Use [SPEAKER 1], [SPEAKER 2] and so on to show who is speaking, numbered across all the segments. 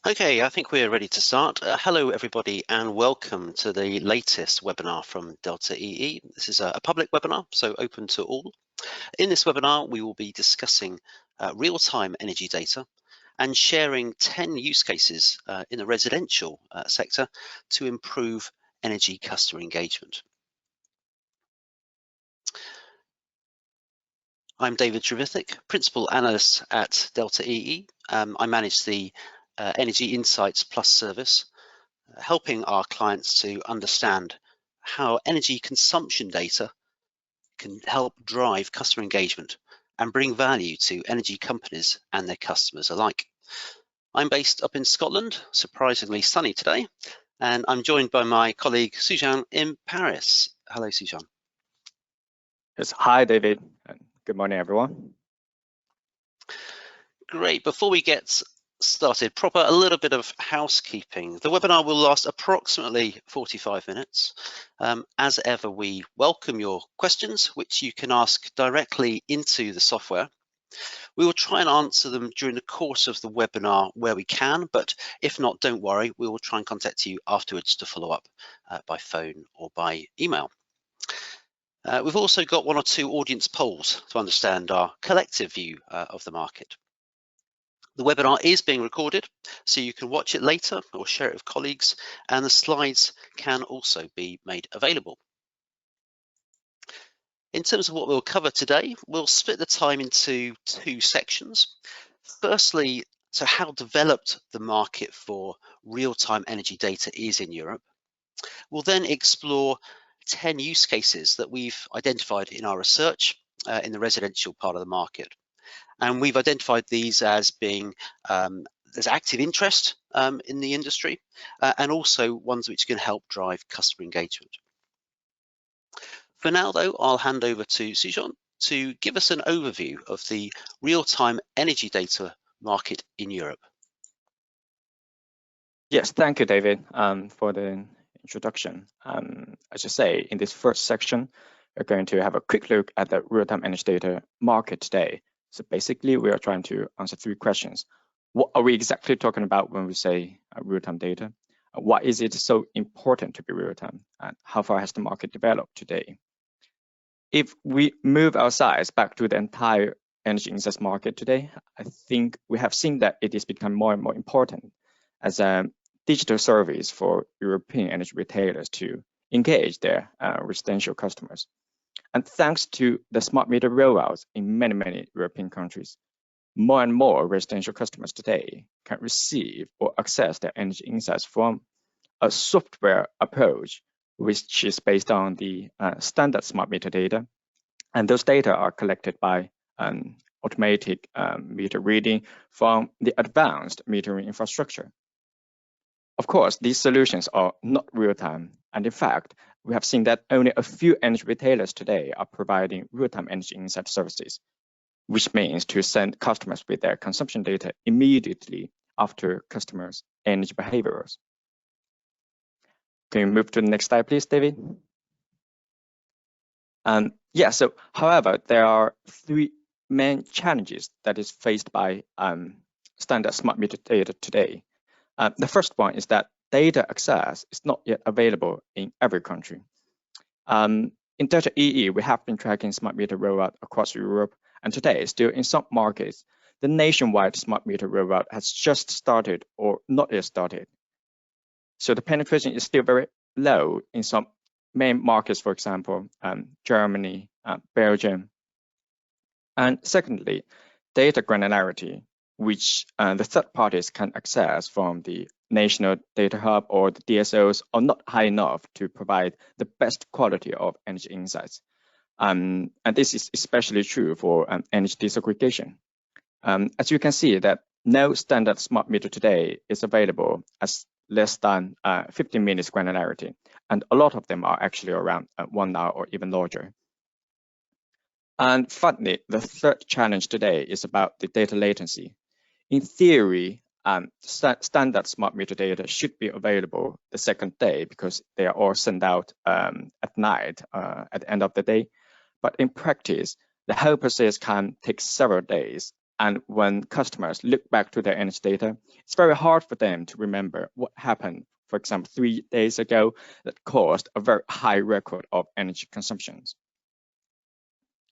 [SPEAKER 1] Okay, I think we're ready to start. Hello, everybody, and welcome to the latest webinar from Delta EE. This is a public webinar, so open to all. In this webinar, we will be discussing real-time energy data and sharing 10 use cases in the residential sector to improve energy customer engagement. I'm David Trevithick, Principal Analyst at Delta EE. I manage the Energy Insights Plus service, helping our clients to understand how energy consumption data can help drive customer engagement and bring value to energy companies and their customers alike. I'm based up in Scotland, surprisingly sunny today, and I'm joined by my colleague Sujan in Paris. Hello, Sujan.
[SPEAKER 2] Yes, hi, David, and good morning, everyone.
[SPEAKER 1] Great. Before we get started proper, a little bit of housekeeping. The webinar will last approximately 45 minutes. As ever, we welcome your questions, which you can ask directly into the software. We will try and answer them during the course of the webinar where we can, but if not, don't worry, we will try and contact you afterwards to follow up by phone or by email. We've also got one or two audience polls to understand our collective view of the market. The webinar is being recorded, so you can watch it later or share it with colleagues, and the slides can also be made available. In terms of what we'll cover today, we'll split the time into two sections. Firstly, so how developed the market for real-time energy data is in Europe. We'll then explore 10 use cases that we've identified in our research in the residential part of the market. And we've identified these as being there's active interest in the industry and also ones which can help drive customer engagement. For now, though, I'll hand over to Sujan to give us an overview of the real-time energy data market in Europe.
[SPEAKER 2] Yes, thank you, David, for the introduction. As you say, in this first section, we're going to have a quick look at the real-time energy data market today. So basically, we are trying to answer three questions. What are we exactly talking about when we say real-time data? Why is it so important to be real-time? And how far has the market developed today? If we move our sights back to the entire energy insights market today, I think we have seen that it is becoming more and more important as a digital service for European energy retailers to engage their residential customers. And thanks to the smart meter rollouts in many European countries, more and more residential customers today can receive or access their energy insights from a software approach, which is based on the standard smart meter data. And those data are collected by an automatic meter reading from the advanced metering infrastructure. Of course, these solutions are not real-time, and in fact, we have seen that only a few energy retailers today are providing real-time energy insight services, which means to send customers with their consumption data immediately after customers' energy behaviors. Can you move to the next slide, please, David? Yeah, so however, there are three main challenges that is faced by standard smart meter data today. The first one is that data access is not yet available in every country. In Delta EE, we have been tracking smart meter rollout across Europe, and today, still in some markets, the nationwide smart meter rollout has just started or not yet started. So the penetration is still very low in some main markets, for example, Germany, Belgium. And secondly, data granularity, which the third parties can access from the National Data Hub or the DSOs, are not high enough to provide the best quality of energy insights. And this is especially true for energy disaggregation. As you can see, that no standard smart meter today is available as less than 15 minutes granularity, and a lot of them are actually around 1 hour or even larger. And finally, the third challenge today is about the data latency. In theory, standard smart meter data should be available the second day because they are all sent out at night at the end of the day. But in practice, the whole process can take several days And when customers look back to their energy data, it's very hard for them to remember what happened, for example, 3 days ago that caused a very high record of energy consumptions.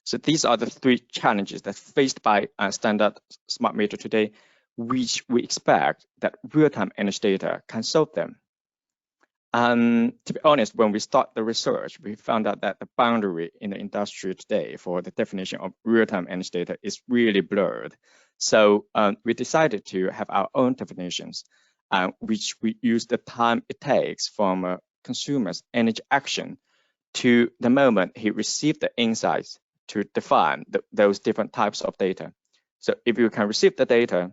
[SPEAKER 2] So these are the 3 challenges that faced by a standard smart meter today, which we expect that real-time energy data can solve them. And to be honest, when we start the research, we found out that the boundary in the industry today for the definition of real-time energy data is really blurred. So we decided to have our own definitions, which we use the time it takes from a consumer's energy action to the moment he received the insights to define those different types of data. So if you can receive the data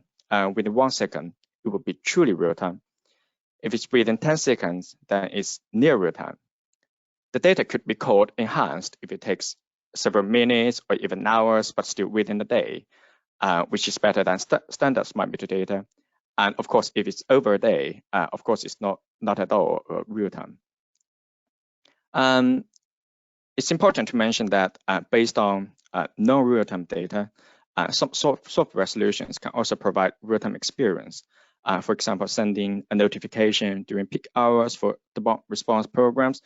[SPEAKER 2] within 1 second, it will be truly real-time. If it's within 10 seconds, then it's near real-time. The data could be called enhanced if it takes several minutes or even hours, but still within the day, which is better than standard smart meter data. And of course, if it's over a day, of course, it's not at all real-time. It's important to mention that based on non-real-time data, some software solutions can also provide real-time experience. For example, sending a notification during peak hours for the response programs,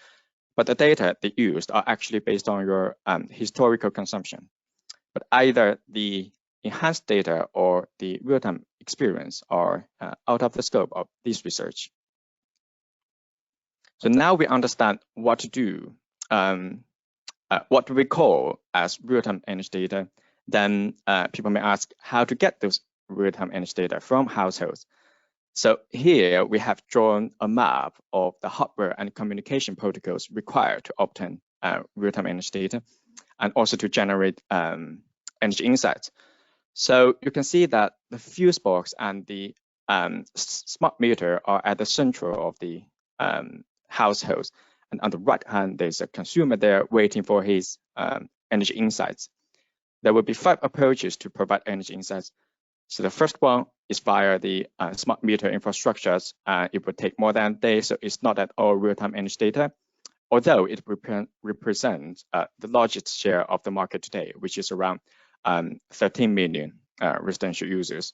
[SPEAKER 2] but the data they used are actually based on your historical consumption. But either the enhanced data or the real-time experience are out of the scope of this research. So now we understand what to do, what we call as real-time energy data. Then people may ask how to get those real-time energy data from households. So here we have drawn a map of the hardware and communication protocols required to obtain real-time energy data and also to generate energy insights. So you can see that the fuse box and the smart meter are at the center of the households. And on the right hand, there's a consumer there waiting for his energy insights. There will be 5 approaches to provide energy insights. So the first one is via the smart meter infrastructures. It would take more than a day, so it's not at all real-time energy data, although it represents the largest share of the market today, which is around 13 million residential users.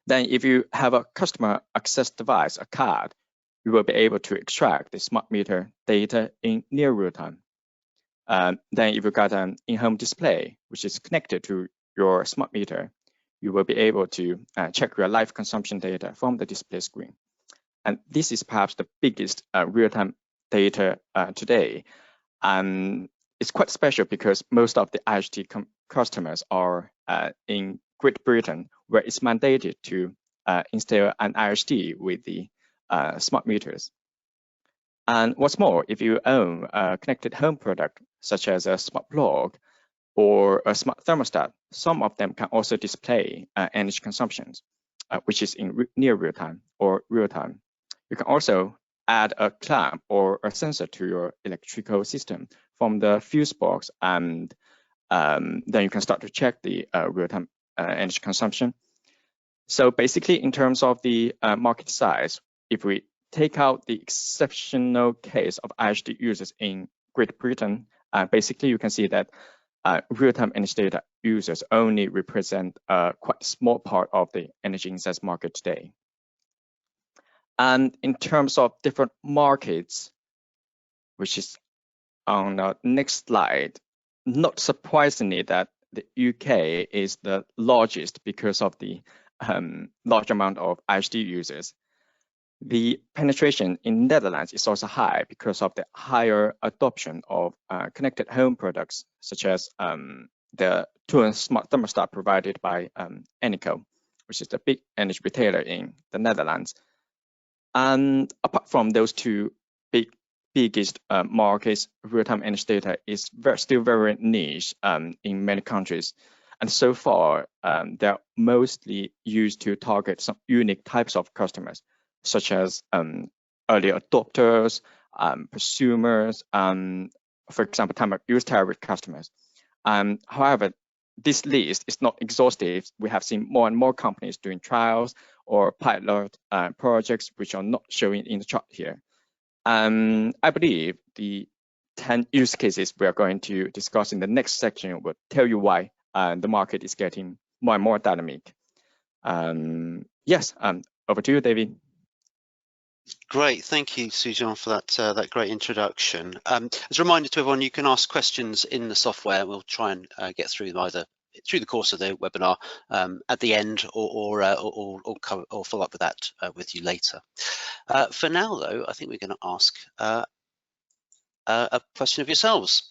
[SPEAKER 2] Then if you have a customer access device, a card, you will be able to extract the smart meter data in near real-time. Then if you got an in-home display, which is connected to your smart meter, you will be able to check your live consumption data from the display screen. And this is perhaps the biggest real-time data today. And it's quite special because most of the IHT customers are in Great Britain, where it's mandated to install an IHT with the smart meters. And what's more, if you own a connected home product, such as a smart plug or a smart thermostat, some of them can also display energy consumptions, which is in near real-time or real-time. You can also add a clamp or a sensor to your electrical system from the fuse box, and then you can start to check the real-time energy consumption. So basically, in terms of the market size, if we take out the exceptional case of IHT users in Great Britain, basically you can see that real-time energy data users only represent a quite small part of the energy insights market today. And in terms of different markets, which is on the next slide, not surprisingly that the UK is the largest because of the large amount of IHT users. The penetration in Netherlands is also high because of the higher adoption of connected home products, such as the Toon smart thermostat provided by Eneco, which is the big energy retailer in the Netherlands. And apart from those 2 biggest markets, real-time energy data is still very niche in many countries. And so far, they're mostly used to target some unique types of customers, such as early adopters, prosumers, for example, time of use tariff customers. However, this list is not exhaustive. We have seen more and more companies doing trials or pilot projects, which are not showing in the chart here. I believe the 10 use cases we are going to discuss in the next section will tell you why the market is getting more and more dynamic. Yes, over to you, David.
[SPEAKER 1] Great, thank you, Sujan, for that great introduction. As a reminder to everyone, you can ask questions in the software, and we'll try and get through them either through the course of the webinar at the end, or follow up with that with you later. For now, though, I think we're going to ask a question of yourselves.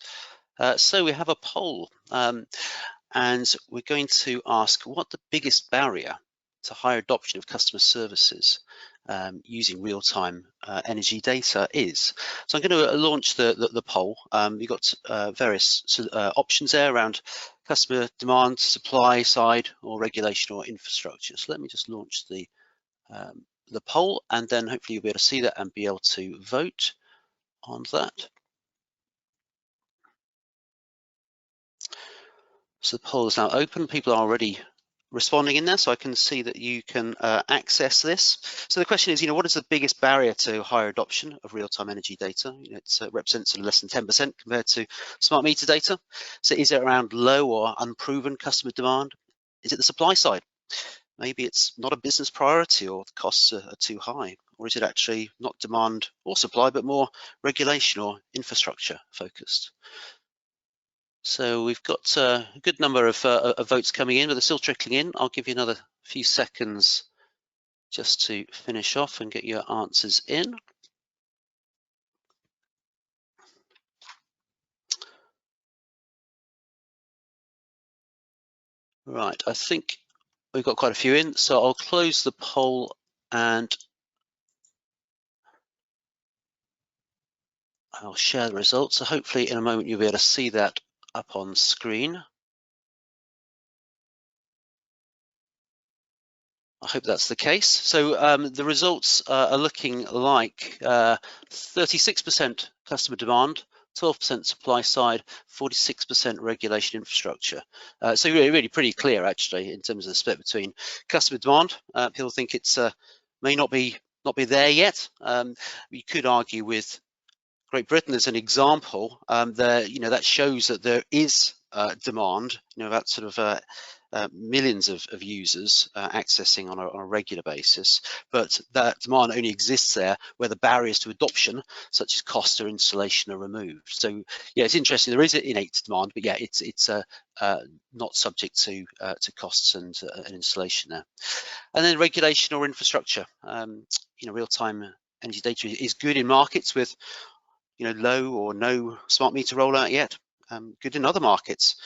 [SPEAKER 1] So we have a poll, and we're going to ask what the biggest barrier to higher adoption of customer services using real-time energy data is. So I'm going to launch the poll. You've got various options there around customer demand, supply side, or regulation or infrastructure. So let me just launch the poll, and then hopefully you'll be able to see that and be able to vote on that. So the poll is now open. People are already responding in there, so I can see that you can access this. So the question is, what is the biggest barrier to higher adoption of real-time energy data? It represents less than 10% compared to smart meter data. So is it around low or unproven customer demand? Is it the supply side? Maybe it's not a business priority, or the costs are too high. Or is it actually not demand or supply, but more regulation or infrastructure focused? So we've got a good number of votes coming in, but they're still trickling in. I'll give you another few seconds just to finish off and get your answers in. Right, I think we've got quite a few in, so I'll close the poll and I'll share the results. So hopefully in a moment you'll be able to see that up on screen. I hope that's the case. So the results are looking like 36% customer demand, 12% supply side, 46% regulation infrastructure. So really pretty clear actually in terms of the split between customer demand. People think it's may not be there yet. You could argue with Great Britain as an example, that shows that there is demand, that sort of millions of users accessing on a regular basis, but that demand only exists there where the barriers to adoption, such as cost or installation, are removed. So yeah, it's interesting. There is an innate demand, but yeah, it's not subject to costs and installation there. And then regulation or infrastructure. Real-time energy data is good in markets with low or no smart meter rollout yet. Good in other markets,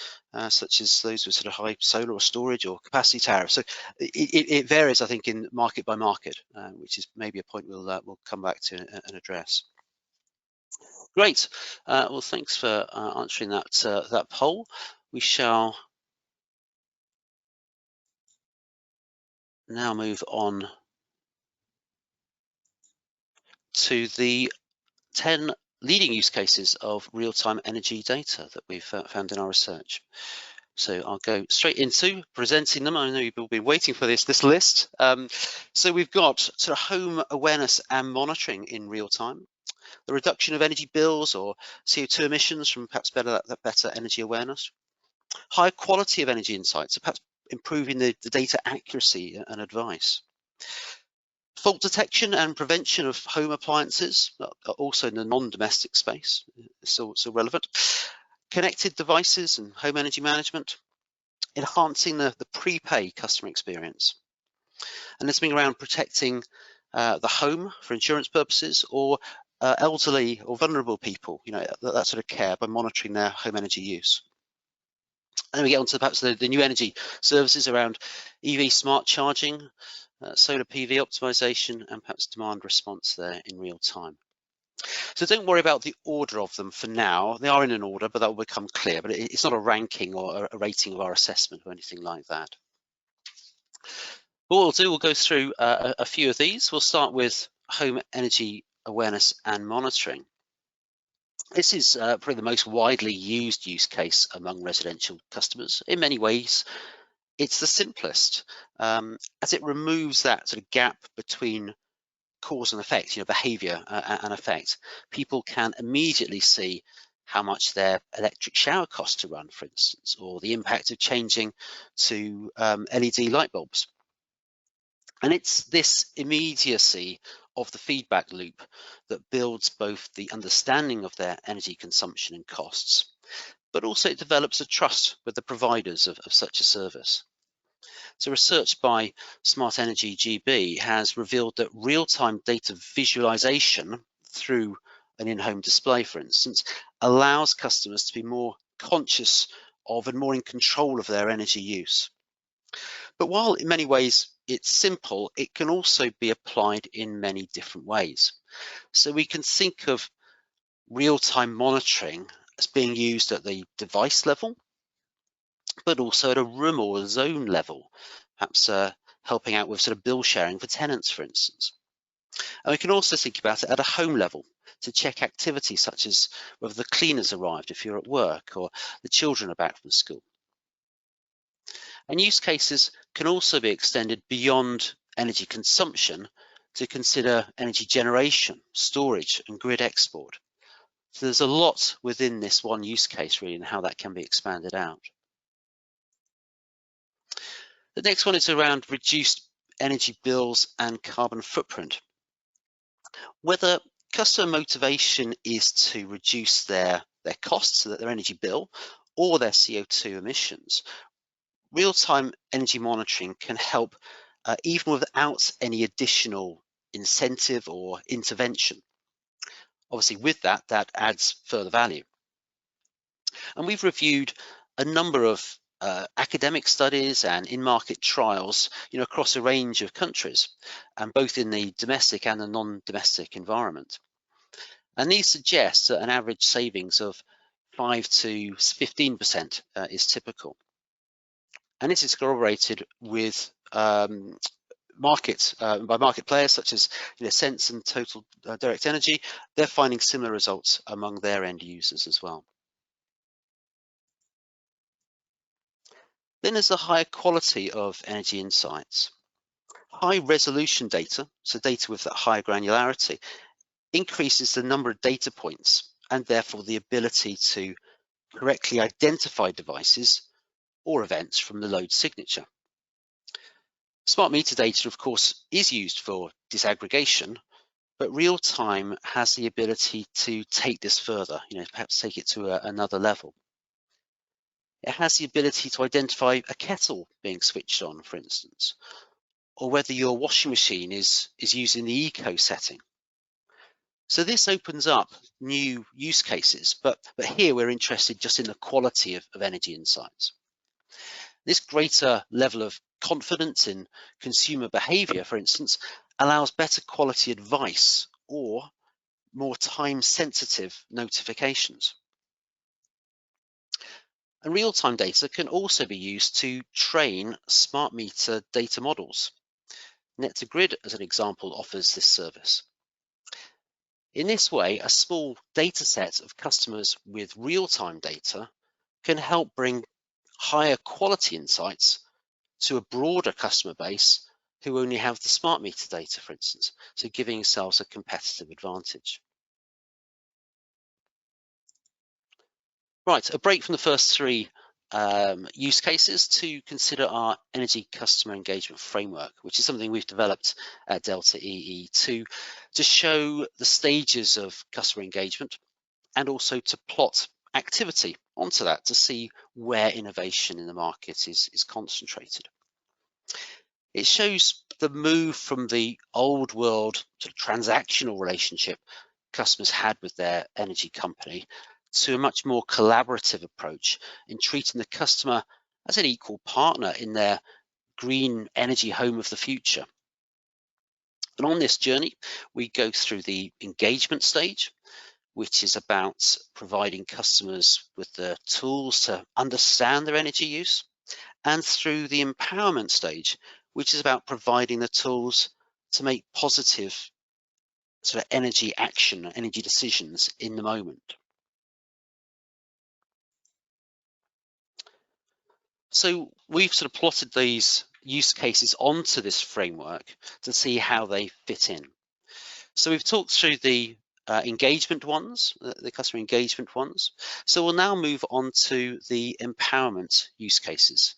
[SPEAKER 1] such as those with sort of high solar or storage or capacity tariffs. So it varies, I think, in market by market, which is maybe a point we'll come back to and address. Great. Well, thanks for answering that poll. We shall now move on to the 10 leading use cases of real-time energy data that we've found in our research. So I'll go straight into presenting them. I know you've all been waiting for this list. So we've got sort of home awareness and monitoring in real time, the reduction of energy bills or CO2 emissions from perhaps better energy awareness, high quality of energy insights, so perhaps improving the data accuracy and advice. Fault detection and prevention of home appliances, also in the non-domestic space, still relevant. Connected devices and home energy management, enhancing the Prepaid customer experience. And this being around protecting the home for insurance purposes, or elderly or vulnerable people, that sort of care, by monitoring their home energy use. And then we get on to perhaps the new energy services around EV smart charging, solar PV optimization, and perhaps demand response there in real time. So don't worry about the order of them for now. They are in an order, but that will become clear. But it's not a ranking or a rating of our assessment or anything like that. What we'll do, we'll go through a few of these. We'll start with home energy awareness and monitoring. This is probably the most widely used use case among residential customers. In many ways, it's the simplest, as it removes that sort of gap between cause and effect, behavior and effect. People can immediately see how much their electric shower costs to run, for instance, or the impact of changing to LED light bulbs. And it's this immediacy of the feedback loop that builds both the understanding of their energy consumption and costs, but also it develops a trust with the providers of such a service. So research by Smart Energy GB has revealed that real-time data visualization through an in-home display, for instance, allows customers to be more conscious of and more in control of their energy use. But while in many ways it's simple, it can also be applied in many different ways. So we can think of real-time monitoring as being used at the device level, but also at a room or a zone level, perhaps helping out with sort of bill sharing for tenants, for instance. And we can also think about it at a home level to check activity such as whether the cleaners arrived if you're at work or the children are back from school. And use cases can also be extended beyond energy consumption to consider energy generation, storage, and grid export. So there's a lot within this one use case really and how that can be expanded out. The next one is around reduced energy bills and carbon footprint. Whether customer motivation is to reduce their costs, so that their energy bill, or their CO2 emissions, real-time energy monitoring can help even without any additional incentive or intervention. Obviously, with that adds further value. And we've reviewed a number of academic studies and in-market trials, across a range of countries, and both in the domestic and the non-domestic environment. And these suggest that an average savings of 5 to 15% is typical. And this is corroborated with by market players such as Sense and Total Direct Energy. They're finding similar results among their end users as well. Then there's the higher quality of energy insights. High resolution data, so data with that higher granularity, increases the number of data points and therefore the ability to correctly identify devices or events from the load signature. Smart meter data, of course, is used for disaggregation, but real-time has the ability to take this further, perhaps take it to another level. It has the ability to identify a kettle being switched on, for instance, or whether your washing machine is using the eco setting. So this opens up new use cases, but here we're interested just in the quality of energy insights. This greater level of confidence in consumer behavior, for instance, allows better quality advice or more time-sensitive notifications. And real-time data can also be used to train smart meter data models. Net2Grid, as an example, offers this service. In this way, a small data set of customers with real-time data can help bring higher quality insights to a broader customer base who only have the smart meter data, for instance, so giving yourselves a competitive advantage. Right, a break from the first three use cases to consider our energy customer engagement framework, which is something we've developed at Delta EE to show the stages of customer engagement and also to plot activity onto that to see where innovation in the market is concentrated. It shows the move from the old world to transactional relationship customers had with their energy company to a much more collaborative approach in treating the customer as an equal partner in their green energy home of the future. And on this journey, we go through the engagement stage, which is about providing customers with the tools to understand their energy use, and through the empowerment stage, which is about providing the tools to make positive sort of energy action, energy decisions in the moment. So we've sort of plotted these use cases onto this framework to see how they fit in. So we've talked through the engagement ones, the customer engagement ones. So we'll now move on to the empowerment use cases.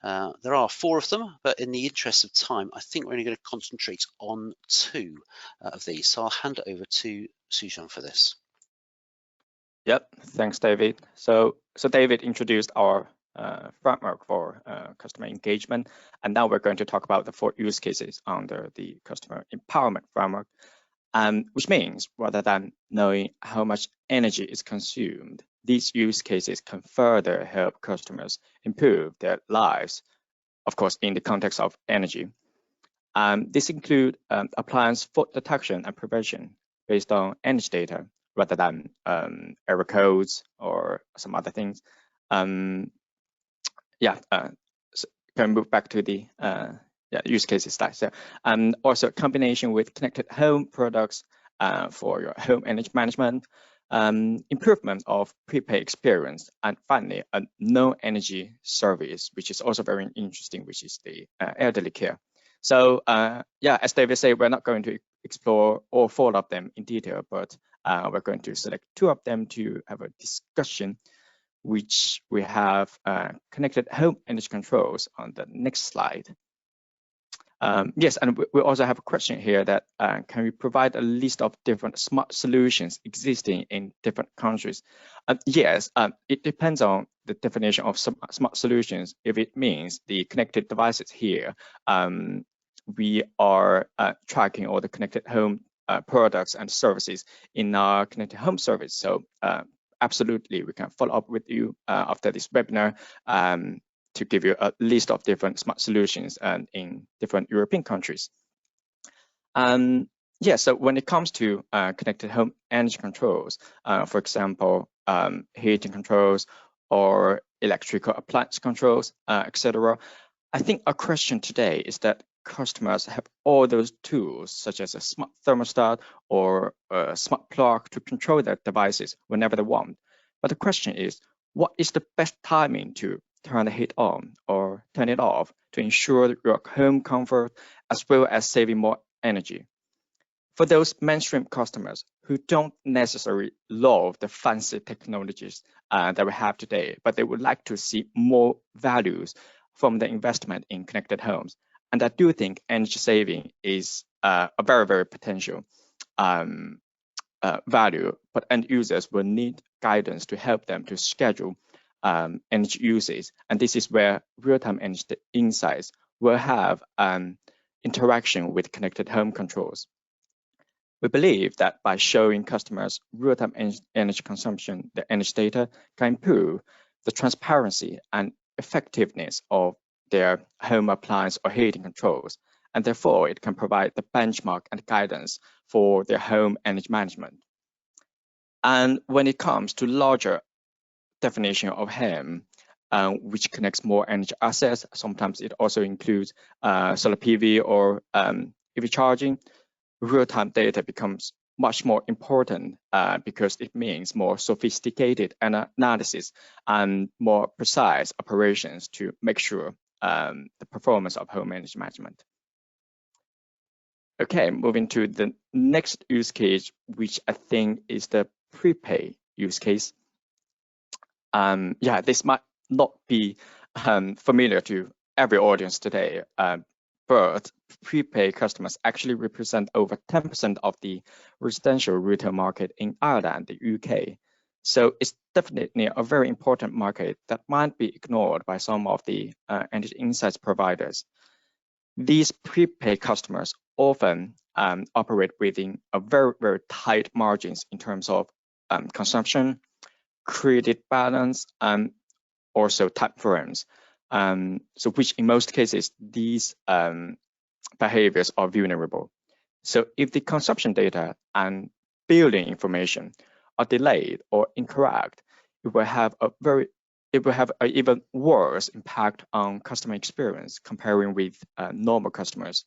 [SPEAKER 1] There are 4 of them, but in the interest of time, I think we're only going to concentrate on 2 of these. So I'll hand it over to Sujan for this.
[SPEAKER 2] Yep, thanks, David. So David introduced our framework for customer engagement, and now we're going to talk about the 4 use cases under the customer empowerment framework, which means rather than knowing how much energy is consumed, these use cases can further help customers improve their lives, of course, in the context of energy. This include appliance fault detection and prevention based on energy data rather than error codes or some other things. So can move back to the use cases slide. So, also combination with connected home products for your home energy management, improvement of prepaid experience, and finally a no energy service, which is also very interesting, which is the elderly care. So as David said, we're not going to explore all 4 of them in detail, but we're going to select 2 of them to have a discussion, which we have connected home energy controls on the next slide. Yes, and we also have a question here that can we provide a list of different smart solutions existing in different countries? Yes, it depends on the definition of smart solutions. If it means the connected devices here, we are tracking all the connected home products and services in our connected home service. So absolutely, we can follow up with you after this webinar to give you a list of different smart solutions in different European countries. So when it comes to connected home energy controls, for example, heating controls or electrical appliance controls, etc., I think our question today is that customers have all those tools, such as a smart thermostat or a smart plug, to control their devices whenever they want. But the question is, what is the best timing to turn the heat on or turn it off to ensure your home comfort as well as saving more energy? For those mainstream customers who don't necessarily love the fancy technologies that we have today, but they would like to see more values from the investment in connected homes, and I do think energy saving is a very, very potential value, but end users will need guidance to help them to schedule energy usage. And this is where real-time energy insights will have interaction with connected home controls. We believe that by showing customers real-time energy consumption, the energy data can improve the transparency and effectiveness of their home appliance or heating controls, and therefore it can provide the benchmark and guidance for their home energy management. And when it comes to larger definition of home, which connects more energy assets, sometimes it also includes solar PV or EV charging, real-time data becomes much more important because it means more sophisticated analysis and more precise operations to make sure the performance of home energy management. Okay, moving to the next use case, which I think is the prepaid use case. This might not be familiar to every audience today, but prepaid customers actually represent over 10% of the residential retail market in Ireland, the UK. So it's definitely a very important market that might be ignored by some of the energy insights providers. These prepaid customers often operate within a very, very tight margins in terms of consumption, credit balance, and also time frames. So which in most cases, these behaviors are vulnerable. So if the consumption data and billing information are delayed or incorrect, it will have an even worse impact on customer experience comparing with normal customers.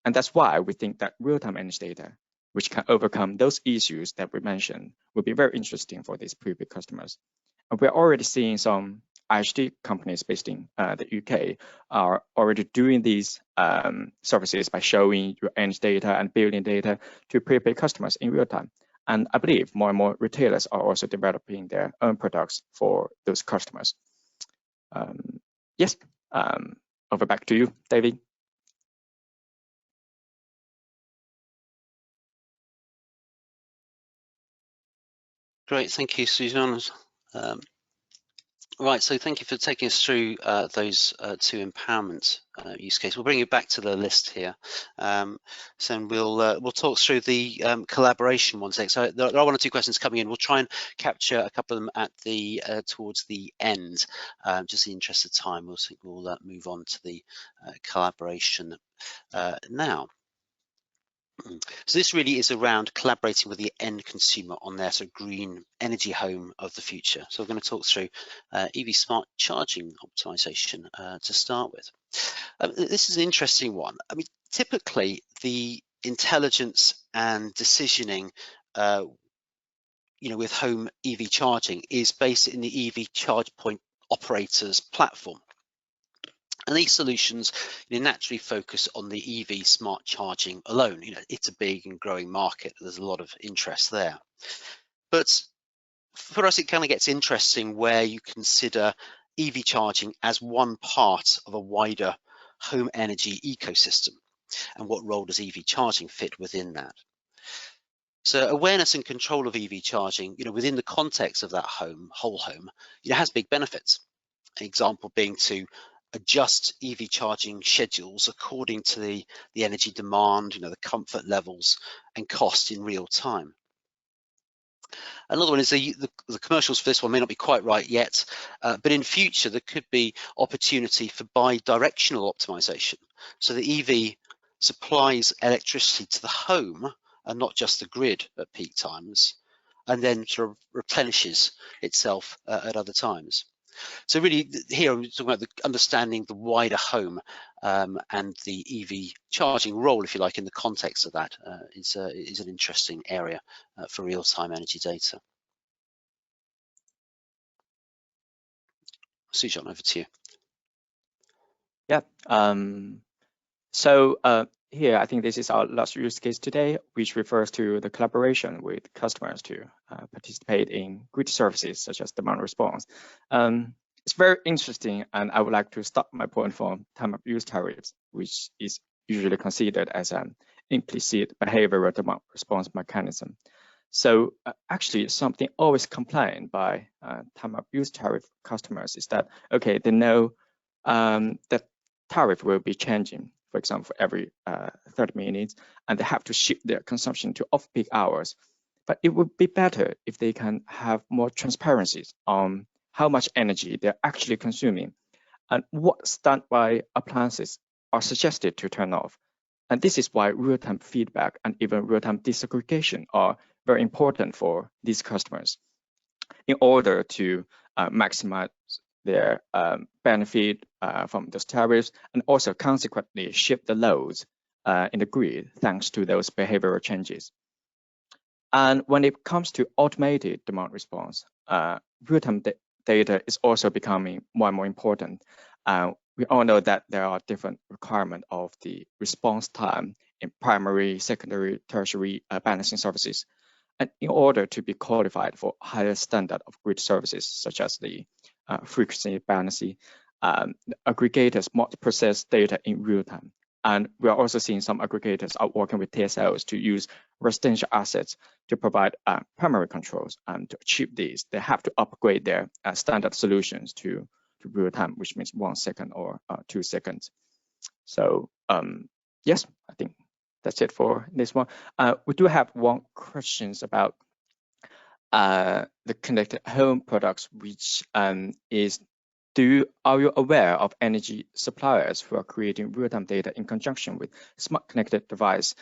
[SPEAKER 2] And that's why we think that real-time energy data, which can overcome those issues that we mentioned, will be very interesting for these prepaid customers. And we're already seeing some IHT companies based in the UK are already doing these services by showing your energy data and billing data to prepaid customers in real time. And I believe more and more retailers are also developing their own products for those customers. Yes, over back to you, David.
[SPEAKER 1] Great, thank you, Suzanne. Right, so thank you for taking us through those two empowerment use cases. We'll bring you back to the list here. So we'll talk through the collaboration ones next. So there are one or two questions coming in. We'll try and capture a couple of them at the towards the end. Just in the interest of time, we'll move on to the collaboration now. So this really is around collaborating with the end consumer on their sort of green energy home of the future. So we're going to talk through EV smart charging optimization to start with. This is an interesting one. I mean, typically the intelligence and decisioning with home EV charging is based in the EV charge point operators platform. And these solutions naturally focus on the EV smart charging alone. It's a big and growing market. There's a lot of interest there. But for us, it kind of gets interesting where you consider EV charging as one part of a wider home energy ecosystem, and what role does EV charging fit within that? So awareness and control of EV charging, within the context of that whole home, has big benefits. An example being to adjust EV charging schedules according to the energy demand, the comfort levels and cost in real time. Another one is the commercials for this one may not be quite right yet, but in future there could be opportunity for bi-directional optimization. So the EV supplies electricity to the home and not just the grid at peak times, and then sort of replenishes itself at other times. So really here I'm talking about understanding the wider home and the EV charging role, if you like, in the context of that is an interesting area for real-time energy data. Suzanne, over to you.
[SPEAKER 2] Yeah. So here, I think this is our last use case today, which refers to the collaboration with customers to participate in grid services such as demand response. It's very interesting, and I would like to start my point from time of use tariffs, which is usually considered as an implicit behavioral demand response mechanism. So actually, something always complained by time of use tariff customers is that, okay, they know that tariff will be changing, for example, for every 30 minutes, and they have to shift their consumption to off-peak hours. But it would be better if they can have more transparency on how much energy they're actually consuming and what standby appliances are suggested to turn off. And this is why real-time feedback and even real-time disaggregation are very important for these customers in order to maximize their benefit from those tariffs, and also consequently shift the loads in the grid thanks to those behavioral changes. And when it comes to automated demand response, real-time data is also becoming more and more important. We all know that there are different requirements of the response time in primary, secondary, tertiary balancing services. And in order to be qualified for higher standard of grid services, such as the frequency balancing, aggregators must process data in real time. And we are also seeing some aggregators are working with TSOs to use residential assets to provide primary controls. And to achieve these, they have to upgrade their standard solutions to real time, which means 1 second or 2 seconds. So yes, I think that's it for this one. We do have one questions about the connected home products, which is, are you aware of energy suppliers who are creating real-time data in conjunction with smart connected device?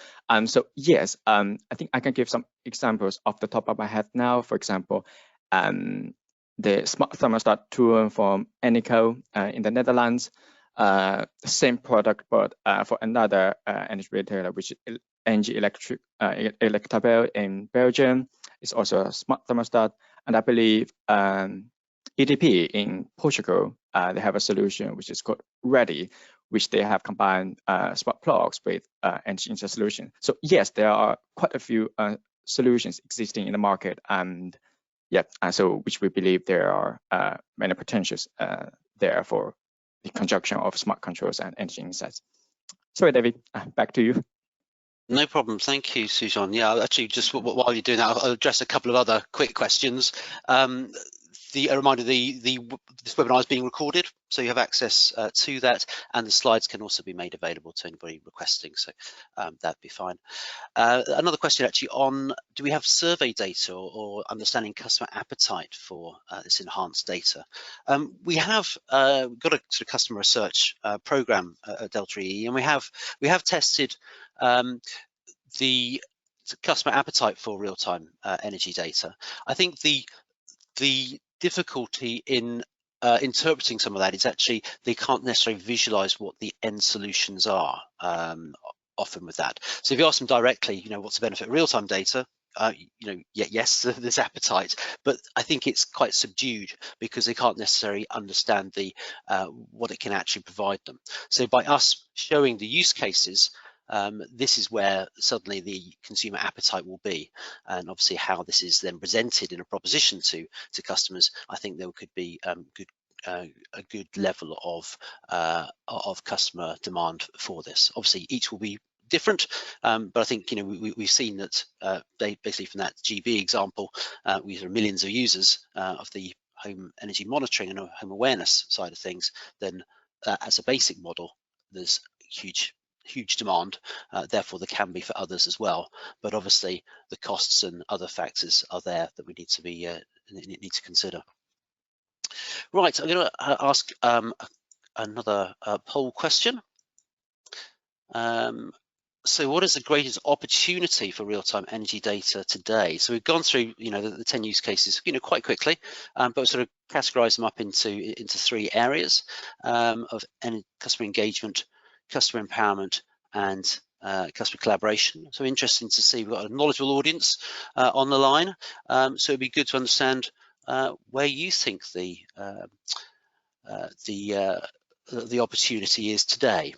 [SPEAKER 2] So yes, I think I can give some examples off the top of my head now. For example, the smart thermostat tool from Eneco in the Netherlands, same product, but for another energy retailer, which is Engie Electrabel in Belgium. It's also a smart thermostat, and I believe EDP in Portugal, they have a solution which is called Ready, which they have combined smart plugs with energy solution. So yes, there are quite a few solutions existing in the market, and so which we believe there are many potentials there for the conjunction of smart controls and energy insights. Sorry, David, back to you.
[SPEAKER 1] No problem. Thank you, Sujan. Yeah, actually, just while you're doing that, I'll address a couple of other quick questions. A reminder, this webinar is being recorded, so you have access to that, and the slides can also be made available to anybody requesting, so that'd be fine. Another question actually on, do we have survey data or understanding customer appetite for this enhanced data? We have got a sort of customer research program at Delta EE, and we have tested the customer appetite for real-time energy data. I think the difficulty in interpreting some of that is actually they can't necessarily visualize what the end solutions are often with that. So if you ask them directly, what's the benefit of real-time data? Yes, there's appetite, but I think it's quite subdued because they can't necessarily understand what it can actually provide them. So by us showing the use cases, this is where suddenly the consumer appetite will be, and obviously how this is then presented in a proposition to customers. I think there could be a good level of customer demand for this. Obviously, each will be different, but I think we've seen that they basically from that GB example, we have millions of users of the home energy monitoring and home awareness side of things. Then, as a basic model, there's huge demand, therefore there can be for others as well, but obviously the costs and other factors are there that we need to consider. Right, I'm going to ask another poll question. So what is the greatest opportunity for real-time energy data today? So we've gone through the 10 use cases quite quickly, but we sort of categorize them up into 3 areas of customer engagement, customer empowerment, and customer collaboration. So interesting to see we've got a knowledgeable audience on the line. So it'd be good to understand where you think the opportunity is today.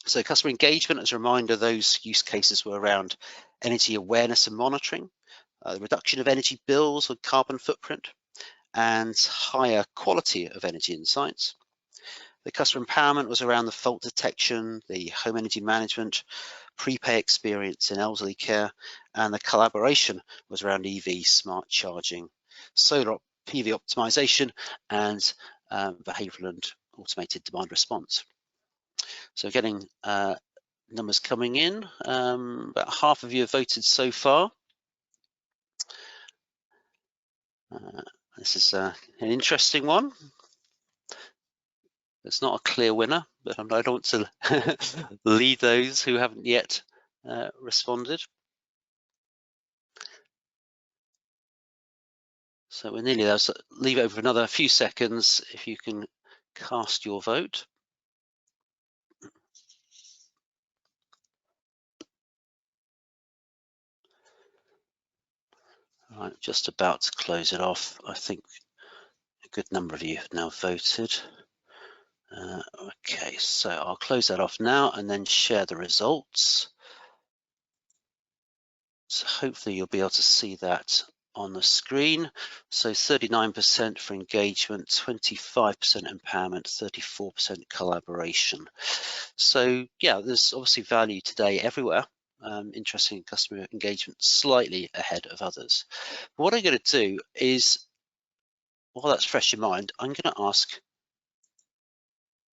[SPEAKER 1] So customer engagement, as a reminder, those use cases were around energy awareness and monitoring, the reduction of energy bills or carbon footprint, and higher quality of energy insights. The customer empowerment was around the fault detection, the home energy management, prepay experience in elderly care, and the collaboration was around EV smart charging, solar PV optimization, and behavioral and automated demand response. So getting numbers coming in, about half of you have voted so far. This is an interesting one. It's not a clear winner, but I don't want to lead those who haven't yet responded. So we're nearly there, so leave it over another few seconds if you can cast your vote. All right, just about to close it off. I think a good number of you have now voted. Okay, so I'll close that off now and then share the results. So hopefully you'll be able to see that on the screen. So 39% for engagement, 25% empowerment, 34% collaboration. So yeah, there's obviously value today everywhere. Interesting customer engagement, slightly ahead of others. But what I'm going to do is, while that's fresh in mind, I'm going to ask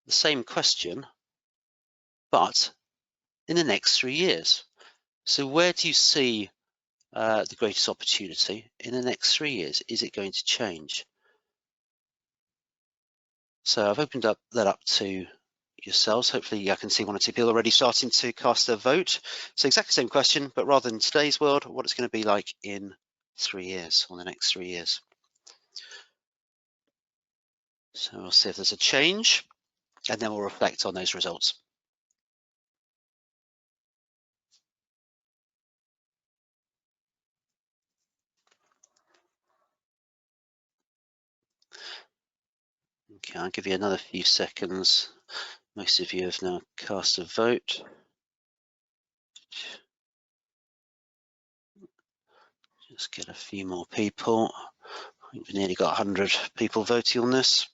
[SPEAKER 1] the same question, but in the next 3 years. So where do you see the greatest opportunity in the next 3 years? Is it going to change? So I've opened up that up to yourselves. Hopefully I can see 1 or 2 people already starting to cast their vote. So exactly the same question, but rather than today's world, what it's going to be like in 3 years, or the next 3 years. So we'll see if there's a change, and then we'll reflect on those results. Okay, I'll give you another few seconds. Most of you have now cast a vote. Let's get a few more people. I think we've nearly got 100 people voting on this.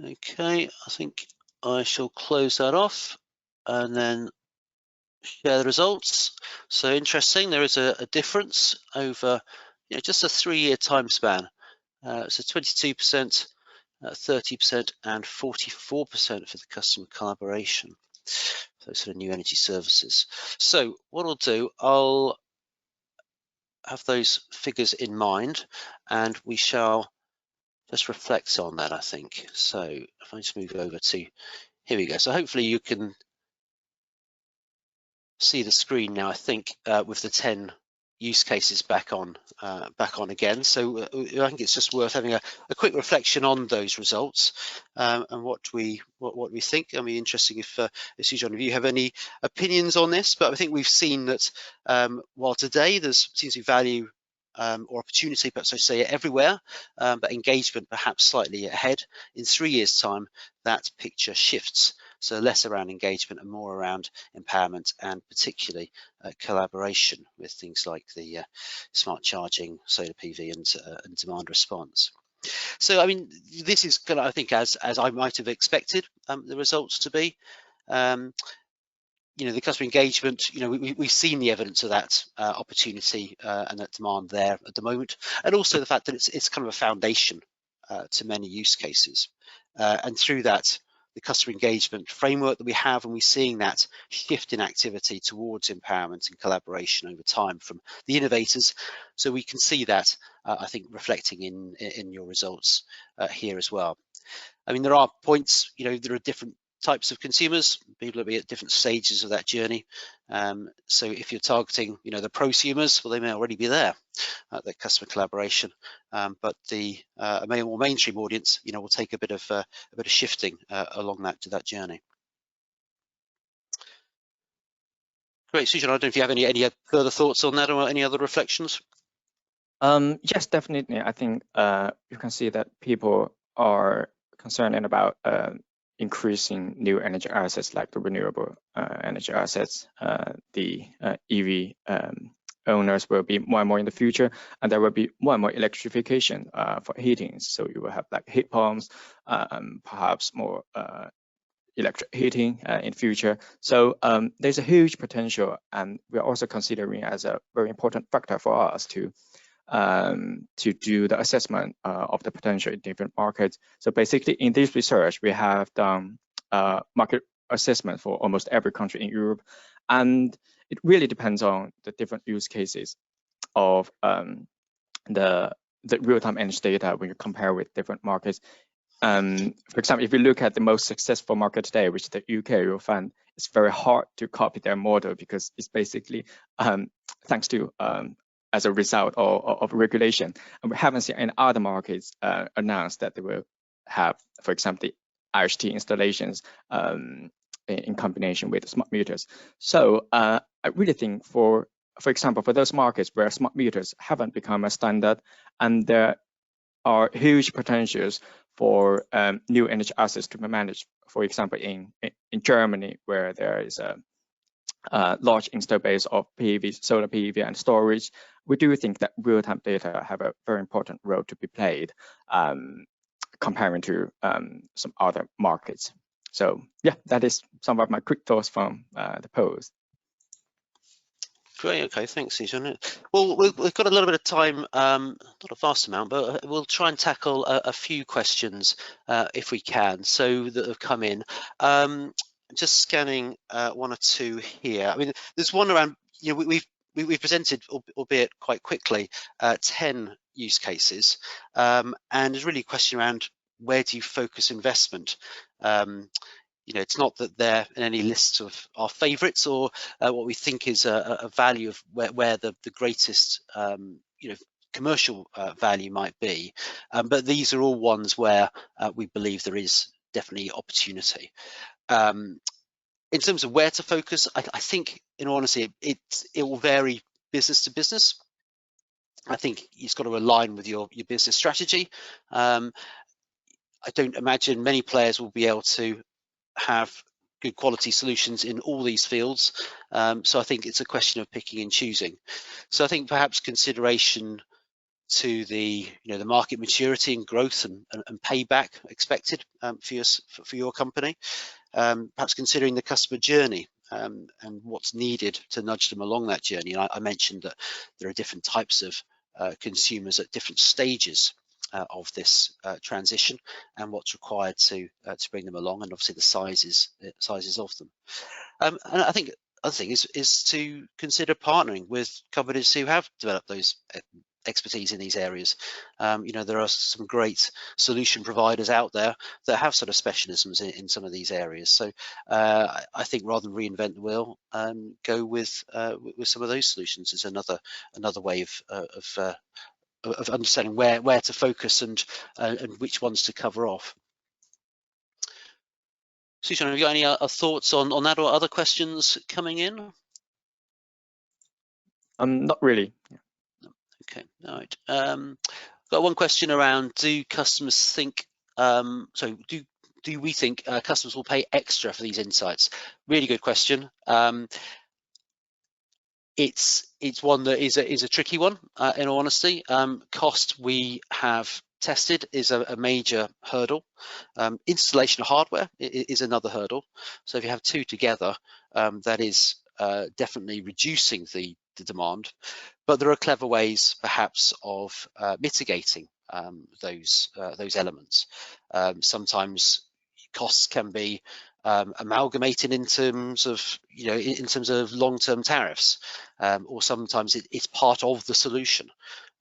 [SPEAKER 1] Okay, I think I shall close that off and then share the results. So interesting, there is a difference over just a 3-year time span. So 22%, 30% and 44% for the customer collaboration. Those sort of new energy services. So what I'll do, I'll have those figures in mind and we shall just reflect on that, I think. So if I just move over to, here we go. So hopefully you can see the screen now, I think, with the 10 use cases back on again. So I think it's just worth having a quick reflection on those results and what we think. I mean, interesting if Suzanne, if you have any opinions on this, but I think we've seen that while today there's seems to be value or opportunity, perhaps I say everywhere, but engagement perhaps slightly ahead. In 3 years' time, that picture shifts. So less around engagement and more around empowerment and particularly collaboration with things like the smart charging, solar PV and demand response. So, I mean, this is kind of, I think, as I might have expected the results to be. The customer engagement, we've seen the evidence of that opportunity and that demand there at the moment, and also the fact that it's kind of a foundation to many use cases, and through that, the customer engagement framework that we have, and we're seeing that shift in activity towards empowerment and collaboration over time from the innovators. So we can see that, I think, reflecting in your results here as well. I mean, there are points, there are different types of consumers, people will be at different stages of that journey. So if you're targeting, the prosumers, well, they may already be there at that customer collaboration. But the more mainstream audience, will take a bit of shifting along that journey. Great, Susan. I don't know if you have any further thoughts on that or any other reflections.
[SPEAKER 2] Yes, definitely. I think you can see that people are concerned about increasing new energy assets like the renewable energy assets. The EV owners will be more and more in the future, and there will be more and more electrification for heating. So you will have like heat pumps, perhaps more electric heating in future. So there's a huge potential, and we're also considering as a very important factor for us to do the assessment of the potential in different markets. So basically in this research, we have done market assessment for almost every country in Europe, and it really depends on the different use cases of the real-time energy data when you compare with different markets. For example, if you look at the most successful market today, which is the UK, you'll find it's very hard to copy their model because it's basically thanks to as a result of regulation. And we haven't seen any other markets announce that they will have, for example, the IHT installations in combination with smart meters. So I really think for example, for those markets where smart meters haven't become a standard, and there are huge potentials for new energy assets to be managed. For example, in Germany, where there is a large install base of PV, solar PV and storage, we do think that real-time data have a very important role to be played comparing to some other markets. So yeah, that is some of my quick thoughts from the post.
[SPEAKER 1] Great, okay, thanks, Susan. Well, we've got a little bit of time, not a vast amount, but we'll try and tackle a few questions if we can, so that have come in. Just scanning one or two here. I mean, there's one around, we've presented, albeit quite quickly, 10 use cases, and there's really a question around where do you focus investment? It's not that they're in any lists of our favorites or what we think is a value of where the greatest commercial value might be, but these are all ones where we believe there is definitely opportunity. In terms of where to focus, I think, in all honesty, it will vary business to business. I think it's got to align with your business strategy. I don't imagine many players will be able to have good quality solutions in all these fields. So I think it's a question of picking and choosing. So I think perhaps consideration to the the market maturity and growth and payback expected for your company. Perhaps considering the customer journey and what's needed to nudge them along that journey. And I mentioned that there are different types of consumers at different stages of this transition, and what's required to bring them along, and obviously the sizes of them. And I think other thing is to consider partnering with companies who have developed those expertise in these areas. There are some great solution providers out there that have sort of specialisms in some of these areas. So I think rather than reinvent the wheel, go with some of those solutions is another way of understanding where to focus and which ones to cover off. Susan, have you got any thoughts on that or other questions coming in?
[SPEAKER 2] Not really.
[SPEAKER 1] Okay, all right. Got one question around: do customers think? Do we think customers will pay extra for these insights? Really good question. It's one that is a tricky one, in all honesty. Cost, we have tested, is a major hurdle. Installation of hardware is another hurdle. So if you have two together, that is definitely reducing the demand. But there are clever ways, perhaps, of mitigating those elements. Sometimes costs can be amalgamated in terms of long-term tariffs, or sometimes it's part of the solution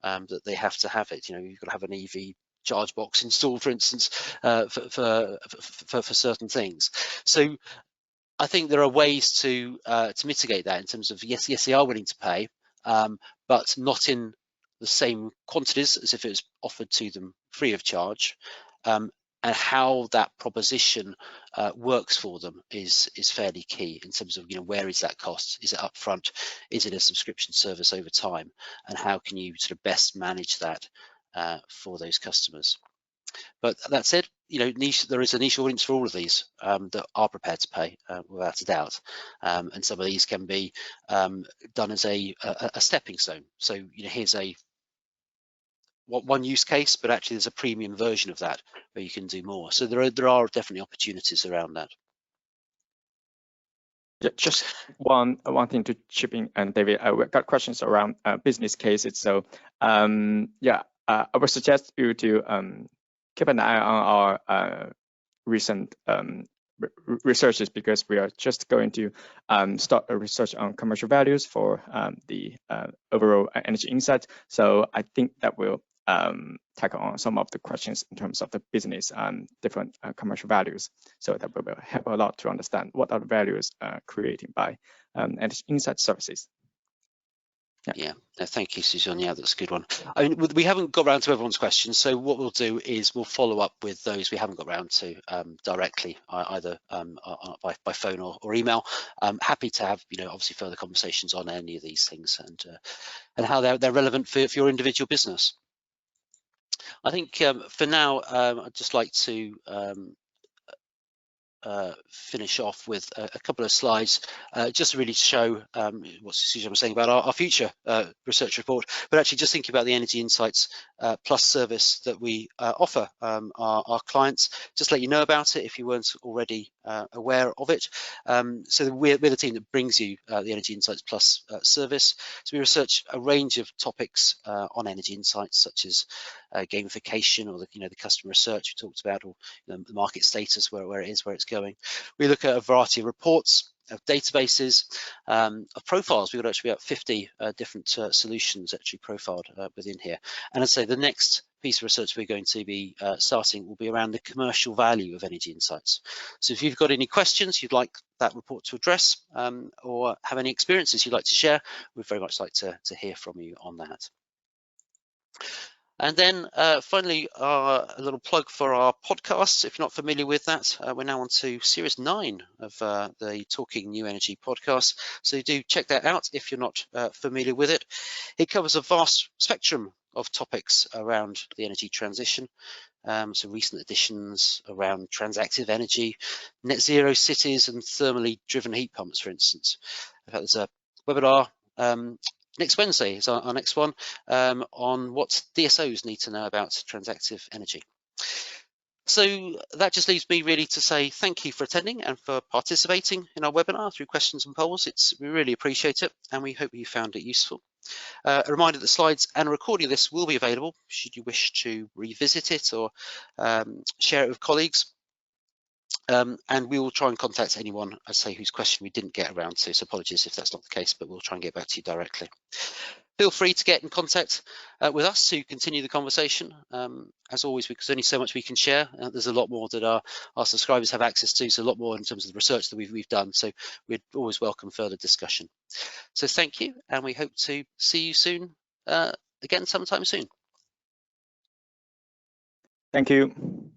[SPEAKER 1] that they have to have it. You've got to have an EV charge box installed, for instance, for certain things. So I think there are ways to mitigate that in terms of yes, they are willing to pay, but not in the same quantities as if it was offered to them free of charge. And how that proposition works for them is fairly key in terms of where is that cost? Is it upfront? Is it a subscription service over time? And how can you sort of best manage that for those customers? But that said, there is a niche audience for all of these that are prepared to pay, without a doubt. And some of these can be done as a stepping stone. So here's one use case, but actually there's a premium version of that where you can do more. So there are definitely opportunities around that.
[SPEAKER 2] Yeah, just one thing to chip in, and David, we got questions around business cases. So I would suggest you to keep an eye on our recent researches, because we are just going to start a research on commercial values for the overall energy insights. So I think that will tackle on some of the questions in terms of the business and different commercial values. So that will help a lot to understand what are the values created by energy insight services.
[SPEAKER 1] Yeah, thank you, Susan. Yeah, that's a good one. I mean, we haven't got around to everyone's questions, so what we'll do is we'll follow up with those we haven't got around to directly, either by phone or email. I'm happy to have obviously further conversations on any of these things and how they're relevant for your individual business. I think for now, I'd just like to finish off with a couple of slides, just really to show what Susan was saying about our future research report, but actually just thinking about the Energy Insights Plus service that we offer our clients. Just let you know about it if you weren't already aware of it. So we're the team that brings you the Energy Insights Plus service. So we research a range of topics on energy insights, such as gamification, or the customer research we talked about, or the market status, where it is, where it's going. We look at a variety of reports, of databases, of profiles. We've got actually about 50 different solutions actually profiled within here. And I'd say the next piece of research we're going to be starting will be around the commercial value of energy insights. So if you've got any questions you'd like that report to address, or have any experiences you'd like to share, we'd very much like to hear from you on that. And then finally, a little plug for our podcasts. If you're not familiar with that, we're now on to series 9 of the Talking New Energy podcast. So do check that out if you're not familiar with it. It covers a vast spectrum of topics around the energy transition. some recent additions around transactive energy, net zero cities, and thermally driven heat pumps, for instance. In fact, there's a webinar next Wednesday is our next one on what DSOs need to know about transactive energy. So that just leaves me really to say thank you for attending and for participating in our webinar through questions and polls. We really appreciate it, and we hope you found it useful. A reminder that slides and a recording of this will be available should you wish to revisit it or share it with colleagues. And we will try and contact anyone, I say, whose question we didn't get around to. So apologies if that's not the case, but we'll try and get back to you directly. Feel free to get in contact with us to continue the conversation. As always, because there's only so much we can share. There's a lot more that our subscribers have access to, so a lot more in terms of the research that we've done. So we'd always welcome further discussion. So thank you, and we hope to see you soon, again sometime soon.
[SPEAKER 2] Thank you.